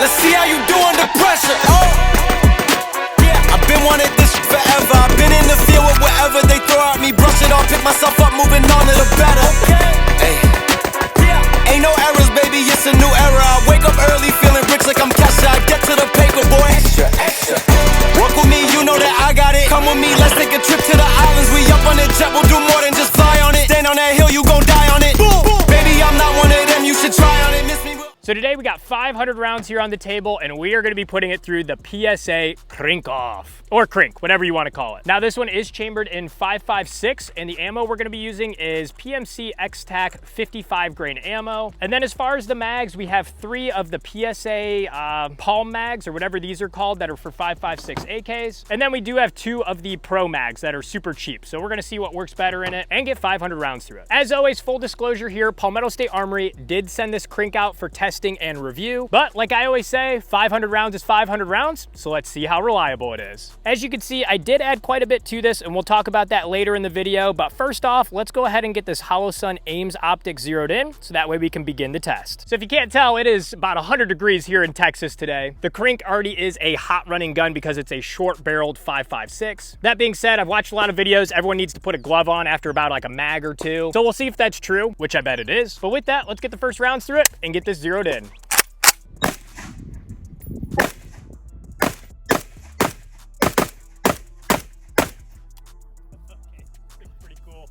Let's see how you do under pressure. Oh, yeah, I've been wanting this forever. I've been in the field with whatever they throw at me. Brush it off, pick myself up, moving on to the better. Hey, yeah, ain't no errors, baby, it's a new era. I wake up early, feeling rich like I'm Kesha. I get to the paper, boy. Extra, extra. Work with me, you know that I got it. Come with me, let's take a trip to the islands. We up on the jet, we'll do more than just fly on it. Stand on that hill, you gon' die on it. Boom, boom. Baby, I'm not one of them, you should try on it. Miss me. So today we got 500 rounds here on the table, and we are gonna be putting it through the PSA Krinkov, or Krink, whatever you wanna call it. Now this one is chambered in 5.56, and the ammo we're gonna be using is PMC X-Tac 55 grain ammo. And then as far as the mags, we have 3 of the PSA Palm mags, or whatever these are called, that are for 5.56 AKs. And then we do have 2 of the Pro mags that are super cheap. So we're gonna see what works better in it and get 500 rounds through it. As always, full disclosure here, Palmetto State Armory did send this Krink out for testing and review, but like I always say, 500 rounds is 500 rounds, so let's see how reliable it is. As you can see, I did add quite a bit to this, and we'll talk about that later in the video, but first off, let's go ahead and get this Holosun Ames optic zeroed in, so that way we can begin the test. So if you can't tell, it is about 100 degrees here in Texas today. The Krink already is a hot running gun because it's a short barreled 5.56. That being said, I've watched a lot of videos, everyone needs to put a glove on after about like a mag or 2, so we'll see if that's true, which I bet it is. But with that, let's get the first rounds through it and get this zeroed in. Pretty cool.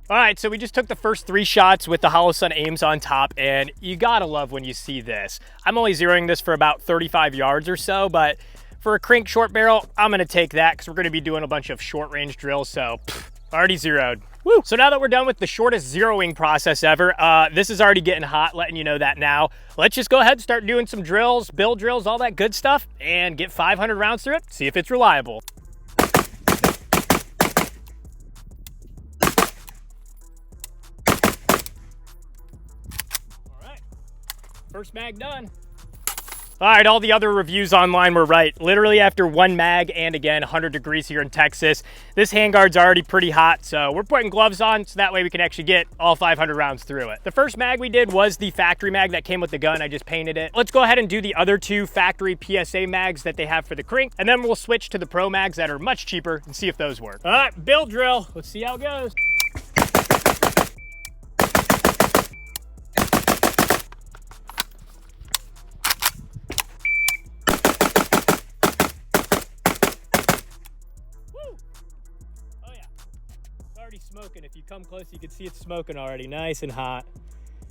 All right, so we just took the first 3 shots with the Holosun Ames on top, and you gotta love when you see this. I'm only zeroing this for about 35 yards or so, but for a Krink short barrel, I'm gonna take that because we're gonna be doing a bunch of short range drills, so already zeroed. Woo. So now that we're done with the shortest zeroing process ever, this is already getting hot, letting you know that now. Let's just go ahead and start doing some drills, build drills, all that good stuff, and get 500 rounds through it, see if it's reliable. All right, first mag done. All right, all the other reviews online were right. Literally after 1 mag, and again, 100 degrees here in Texas, this handguard's already pretty hot, so we're putting gloves on so that way we can actually get all 500 rounds through it. The first mag we did was the factory mag that came with the gun. I just painted it. Let's go ahead and do the other 2 factory PSA mags that they have for the Krink, and then we'll switch to the Pro mags that are much cheaper and see if those work. All right, build drill. Let's see how it goes. Smoking. If you come close, you can see it's smoking already, nice and hot.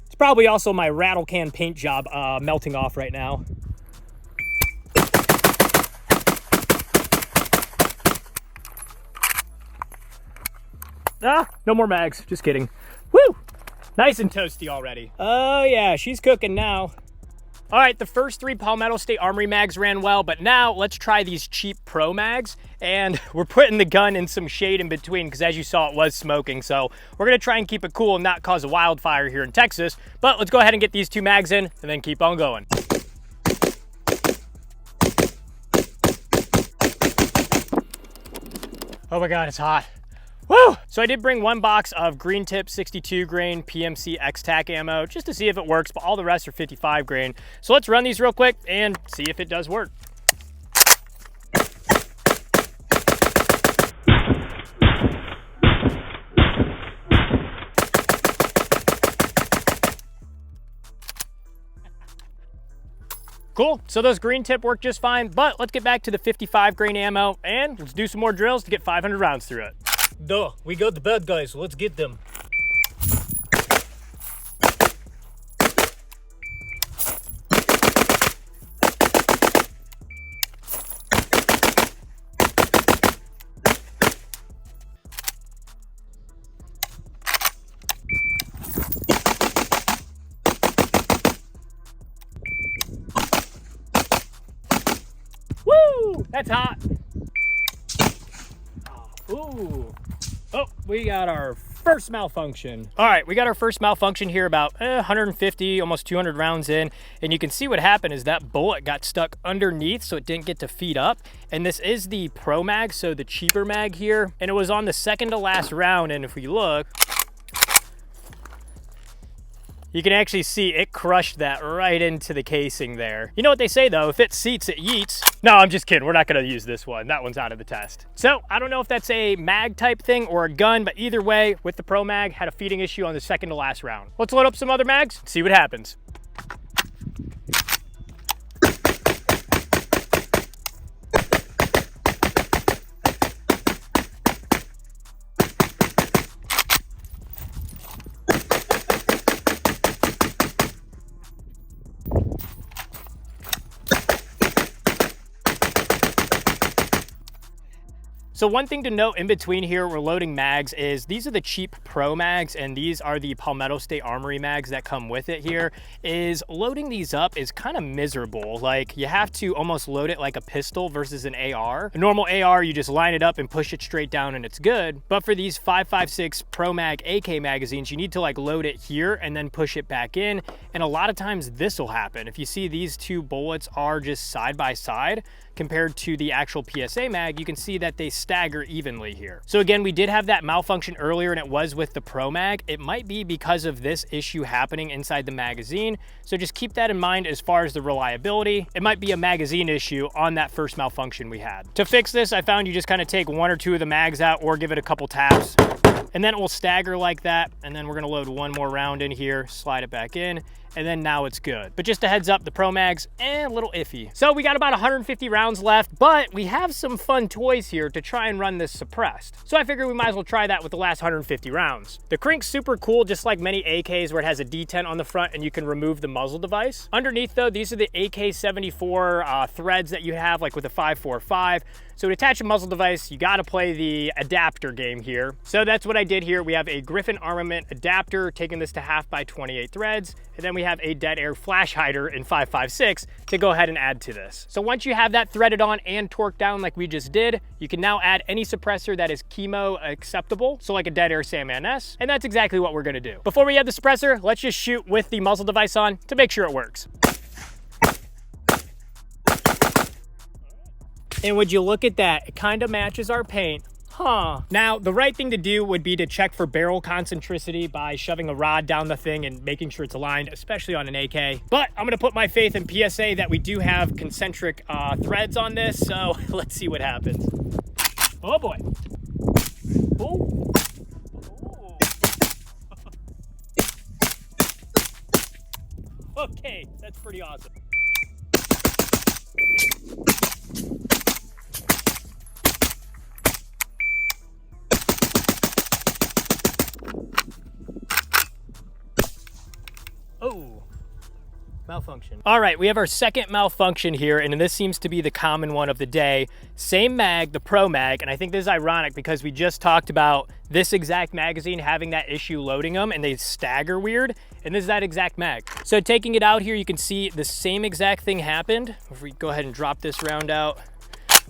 It's probably also my rattle can paint job melting off right now. Ah, no more mags, just kidding. Woo! Nice and toasty already. Oh yeah, she's cooking now. All right, the first 3 Palmetto State Armory mags ran well, but now let's try these cheap Pro mags. And we're putting the gun in some shade in between because as you saw, it was smoking. So we're gonna try and keep it cool and not cause a wildfire here in Texas. But let's go ahead and get these 2 mags in and then keep on going. Oh my God, it's hot. Woo! So I did bring 1 box of green tip 62 grain PMC X-Tac ammo just to see if it works, but all the rest are 55 grain. So let's run these real quick and see if it does work. Cool, so those green tip work just fine, but let's get back to the 55 grain ammo and let's do some more drills to get 500 rounds through it. Duh, we got the bad guys, so let's get them. Woo! That's hot. Ooh. Oh, we got our first malfunction. All right, we got our first malfunction here about 150, almost 200 rounds in. And you can see what happened is that bullet got stuck underneath, so it didn't get to feed up. And this is the Pro mag, so the cheaper mag here. And it was on the second to last round. And if we look, You can actually see it crushed that right into the casing there. You know what they say though, if it seats, it yeets. No, I'm just kidding. We're not gonna use this one. That one's out of the test. So I don't know if that's a mag type thing or a gun, but either way, with the Pro Mag, had a feeding issue on the second to last round. Let's load up some other mags, see what happens. So one thing to note in between here, we're loading mags, is these are the cheap Pro Mags and these are the Palmetto State Armory mags that come with it here. Is loading these up is kind of miserable. Like you have to almost load it like a pistol versus an AR. A normal AR, you just line it up and push it straight down and it's good. But for these 5.56 Pro Mag AK magazines, you need to like load it here and then push it back in. And a lot of times this will happen. If you see these two bullets are just side by side, compared to the actual PSA mag, you can see that they stagger evenly here. So again, we did have that malfunction earlier and it was with the Pro Mag. It might be because of this issue happening inside the magazine. So just keep that in mind as far as the reliability. It might be a magazine issue on that first malfunction we had. To fix this, I found you just kind of take one or two of the mags out or give it a couple taps and then it will stagger like that. And then we're gonna load one more round in here, slide it back in, and then now it's good. But just a heads up, the Pro Mags, a little iffy. So we got about 150 rounds left, but we have some fun toys here to try and run this suppressed. So I figured we might as well try that with the last 150 rounds. The Krink's super cool, just like many AKs where it has a detent on the front and you can remove the muzzle device. Underneath though, these are the AK-74 threads that you have like with a 5.45. So to attach a muzzle device, you gotta play the adapter game here. So that's what I did here. We have a Griffin Armament adapter, taking this to 1/2x28 threads, and then we have a dead air flash hider in 5.56 to go ahead and add to this. So once you have that threaded on and torqued down like we just did, you can now add any suppressor that is chemo acceptable, so like a dead air Sandman S, and that's exactly what we're gonna do. Before we add the suppressor, let's just shoot with the muzzle device on to make sure it works. And would you look at that, it kind of matches our paint. Huh. Now, the right thing to do would be to check for barrel concentricity by shoving a rod down the thing and making sure it's aligned, especially on an AK. But I'm gonna put my faith in PSA that we do have concentric threads on this, so let's see what happens. Oh boy. Oh. Okay, that's pretty awesome. Oh, malfunction. All right, we have our second malfunction here, and this seems to be the common one of the day. Same mag, the Pro Mag, and I think this is ironic because we just talked about this exact magazine having that issue loading them, and they stagger weird, and this is that exact mag. So taking it out here, you can see the same exact thing happened. If we go ahead and drop this round out,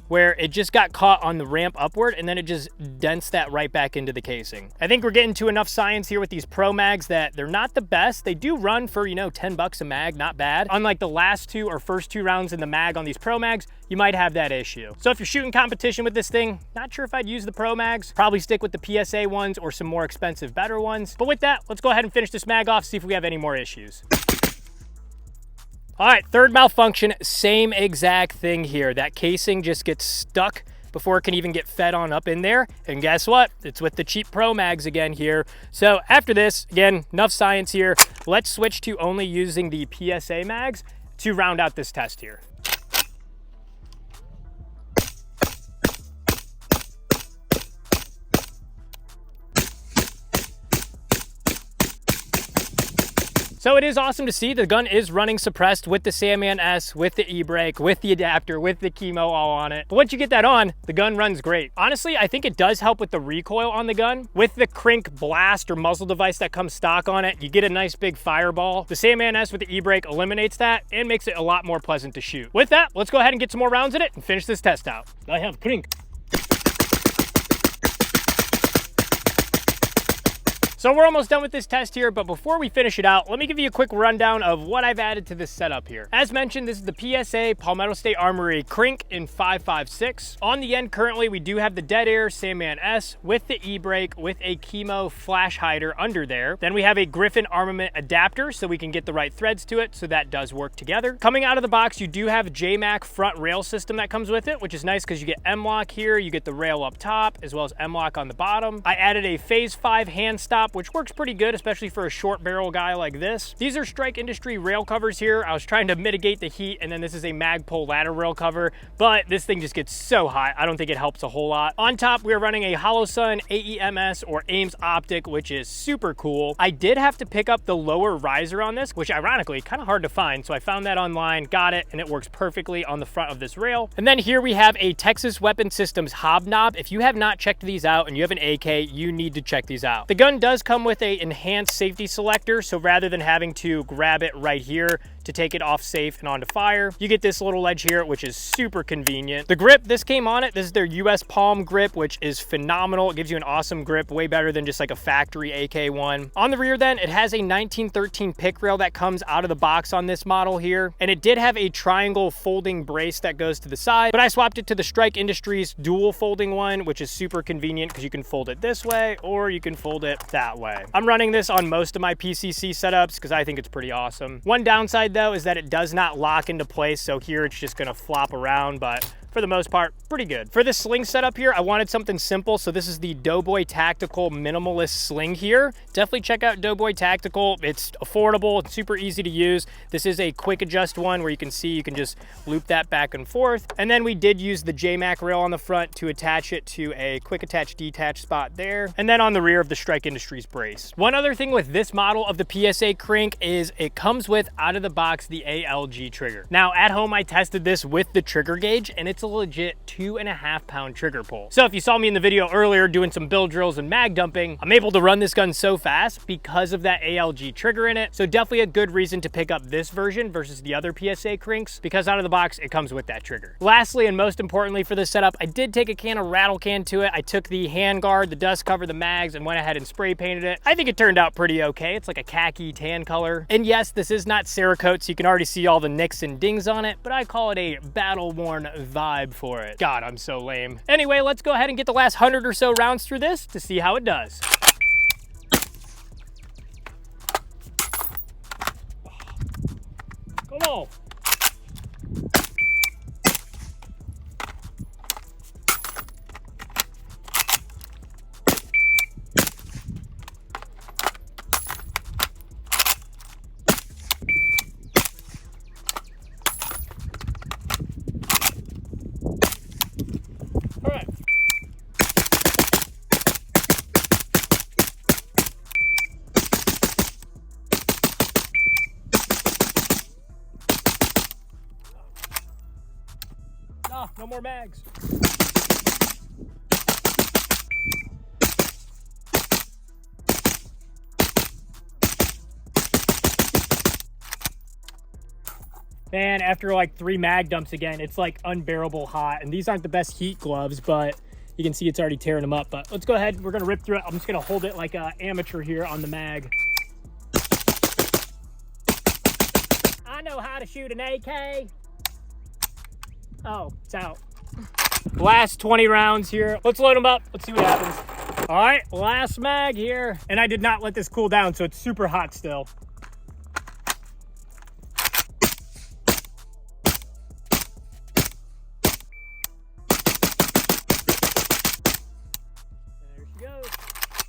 where it just got caught on the ramp upward and then it just dents that right back into the casing. I think we're getting to enough science here with these Pro Mags that they're not the best. They do run for, you know, 10 bucks a mag, not bad. Unlike the last two or first two rounds in the mag on these Pro Mags, you might have that issue. So if you're shooting competition with this thing, not sure if I'd use the Pro Mags. Probably stick with the PSA ones or some more expensive, better ones. But with that, let's go ahead and finish this mag off, see if we have any more issues. All right, third malfunction, same exact thing here. That casing just gets stuck before it can even get fed on up in there. And guess what? It's with the cheap Pro Mags again here. So after this, again, enough science here. Let's switch to only using the PSA mags to round out this test here. So it is awesome to see the gun is running suppressed with the Sandman S, with the e-brake, with the adapter, with the chemo all on it. But once you get that on, the gun runs great. Honestly, I think it does help with the recoil on the gun. With the Krink blast or muzzle device that comes stock on it, you get a nice big fireball. The Sandman S with the e-brake eliminates that and makes it a lot more pleasant to shoot. With that, let's go ahead and get some more rounds in it and finish this test out. I have Krink. So we're almost done with this test here, but before we finish it out, let me give you a quick rundown of what I've added to this setup here. As mentioned, this is the PSA Palmetto State Armory Krink in 5.56. On the end currently, we do have the Dead Air Sandman S with the e-brake with a Chemo flash hider under there. Then we have a Griffin armament adapter so we can get the right threads to it, so that does work together. Coming out of the box, you do have J-Mac front rail system that comes with it, which is nice because you get M-LOK here, you get the rail up top, as well as M-LOK on the bottom. I added a Phase 5 hand stop, which works pretty good, especially for a short barrel guy like this. These are Strike Industry rail covers here. I was trying to mitigate the heat, and then this is a Magpul ladder rail cover, but this thing just gets so hot, I don't think it helps a whole lot. On top, we are running a HoloSun AEMS or Ames optic, which is super cool. I did have to pick up the lower riser on this, which ironically, kind of hard to find, so I found that online, got it, and it works perfectly on the front of this rail. And then here we have a Texas Weapon Systems hobnob. If you have not checked these out and you have an AK, you need to check these out. The gun does come with a enhanced safety selector, so rather than having to grab it right here to take it off safe and onto fire, you get this little ledge here, which is super convenient. The grip, this came on it. This is their US Palm grip, which is phenomenal. It gives you an awesome grip, way better than just like a factory AK one. On the rear then, it has a 1913 pick rail that comes out of the box on this model here, and it did have a triangle folding brace that goes to the side, but I swapped it to the Strike Industries dual folding one, which is super convenient because you can fold it this way or you can fold it that way. I'm running this on most of my PCC setups because I think it's pretty awesome. One downside though is that it does not lock into place, so here it's just gonna flop around, but for the most part, pretty good. For this sling setup here, I wanted something simple, so this is the Doughboy Tactical Minimalist Sling here. Definitely check out Doughboy Tactical. It's affordable, it's super easy to use. This is a quick adjust one where you can see you can just loop that back and forth. And then we did use the J-Mac rail on the front to attach it to a quick attach detach spot there. And then on the rear of the Strike Industries brace. One other thing with this model of the PSA Krink is it comes with, out of the box, the ALG trigger. Now at home, I tested this with the trigger gauge, and it's a legit 2.5 pound trigger pull. So if you saw me in the video earlier doing some build drills and mag dumping, I'm able to run this gun so fast because of that ALG trigger in it. So definitely a good reason to pick up this version versus the other PSA Krinks, because out of the box, it comes with that trigger. Lastly, and most importantly for this setup, I did take a can of rattle can to it. I took the handguard, the dust cover, the mags, and went ahead and spray painted it. I think it turned out pretty okay. It's like a khaki tan color. And yes, this is not Cerakote, so you can already see all the nicks and dings on it, but I call it a battle-worn vibe for it. God, I'm so lame. Anyway, let's go ahead and get the last 100 or so rounds through this to see how it does. Come on. No more mags. And after like 3 mag dumps again, it's like unbearable hot. And these aren't the best heat gloves, but you can see it's already tearing them up. But let's go ahead. We're gonna rip through it. I'm just gonna hold it like an amateur here on the mag. I know how to shoot an AK. Oh, it's out. Last 20 rounds here. Let's load them up. Let's see what happens. All right, last mag here. And I did not let this cool down, so it's super hot still. There she goes.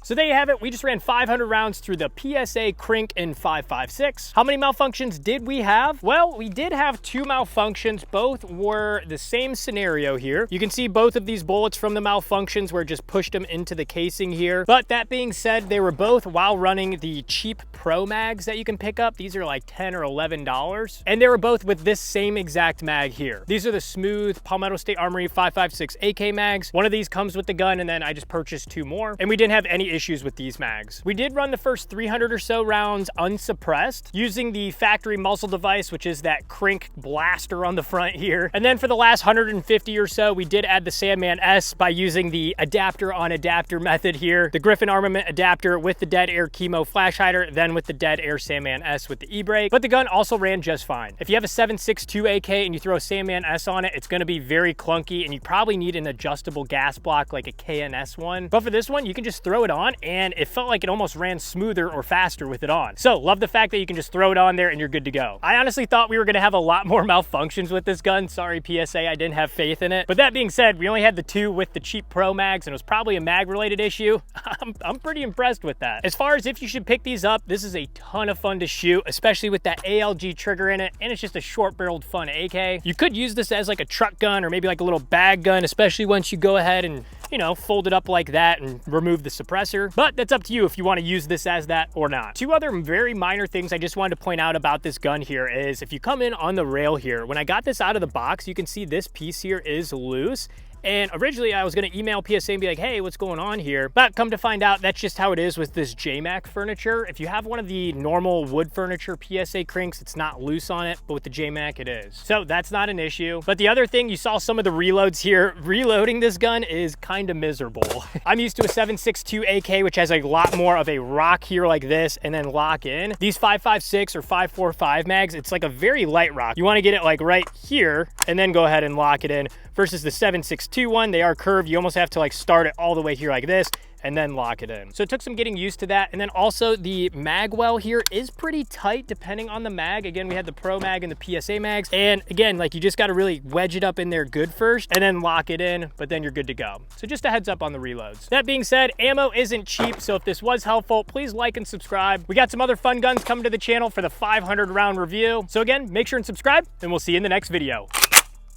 So there you have it. We just ran 500 rounds through the PSA Krink in 5.56. How many malfunctions did we have? Well, we did have 2 malfunctions. Both were the same scenario here. You can see both of these bullets from the malfunctions where it just pushed them into the casing here. But that being said, they were both while running the cheap Pro mags that you can pick up. These are like $10 or $11. And they were both with this same exact mag here. These are the smooth Palmetto State Armory 5.56 AK mags. One of these comes with the gun, and then I just purchased 2 more. And we didn't have any issues with these mags. We did run the first 300 or so rounds unsuppressed using the factory muzzle device, which is that Krink blaster on the front here. And then for the last 150 or so, we did add the Sandman S by using the adapter on adapter method here. The Griffin armament adapter with the dead air chemo flash hider, then with the dead air Sandman S with the e-brake. But the gun also ran just fine. If you have a 7.62 AK and you throw a Sandman S on it, it's gonna be very clunky and you probably need an adjustable gas block like a KNS one. But for this one, you can just throw it on and it felt like it almost ran smoother or faster with it on. So love the fact that you can just throw it on there and you're good to go. I honestly thought we were gonna have a lot more malfunctions with this gun. Sorry, PSA, I didn't have faith in it. But that being said, we only had the 2 with the cheap pro mags and it was probably a mag related issue. I'm pretty impressed with that. As far as if you should pick these up, this is a ton of fun to shoot, especially with that ALG trigger in it, and it's just a short barreled fun AK. You could use this as like a truck gun or maybe like a little bag gun, especially once you go ahead and, you know, fold it up like that and remove the suppressor. But that's up to you if you want to use this as that or not. 2 other very minor things I just wanted to point out about this gun here is if you come in on the rail here, when I got this out of the box, you can see this piece here is loose. And originally I was gonna email PSA and be like, hey, what's going on here? But come to find out, that's just how it is with this JMac furniture. If you have one of the normal wood furniture PSA Krinks, it's not loose on it, but with the JMac it is. So that's not an issue. But the other thing, you saw some of the reloads here. Reloading this gun is kind of miserable. I'm used to a 7.62 AK, which has a lot more of a rock here like this and then lock in. These 5.56 or 5.45 mags, it's like a very light rock. You wanna get it like right here and then go ahead and lock it in. Versus the 7.62 one, they are curved. You almost have to like start it all the way here like this and then lock it in. So it took some getting used to that. And then also the mag well here is pretty tight depending on the mag. Again, we had the Pro mag and the PSA mags. And again, like you just got to really wedge it up in there good first and then lock it in, but then you're good to go. So just a heads up on the reloads. That being said, ammo isn't cheap. So if this was helpful, please like and subscribe. We got some other fun guns coming to the channel for the 500 round review. So again, make sure and subscribe and we'll see you in the next video.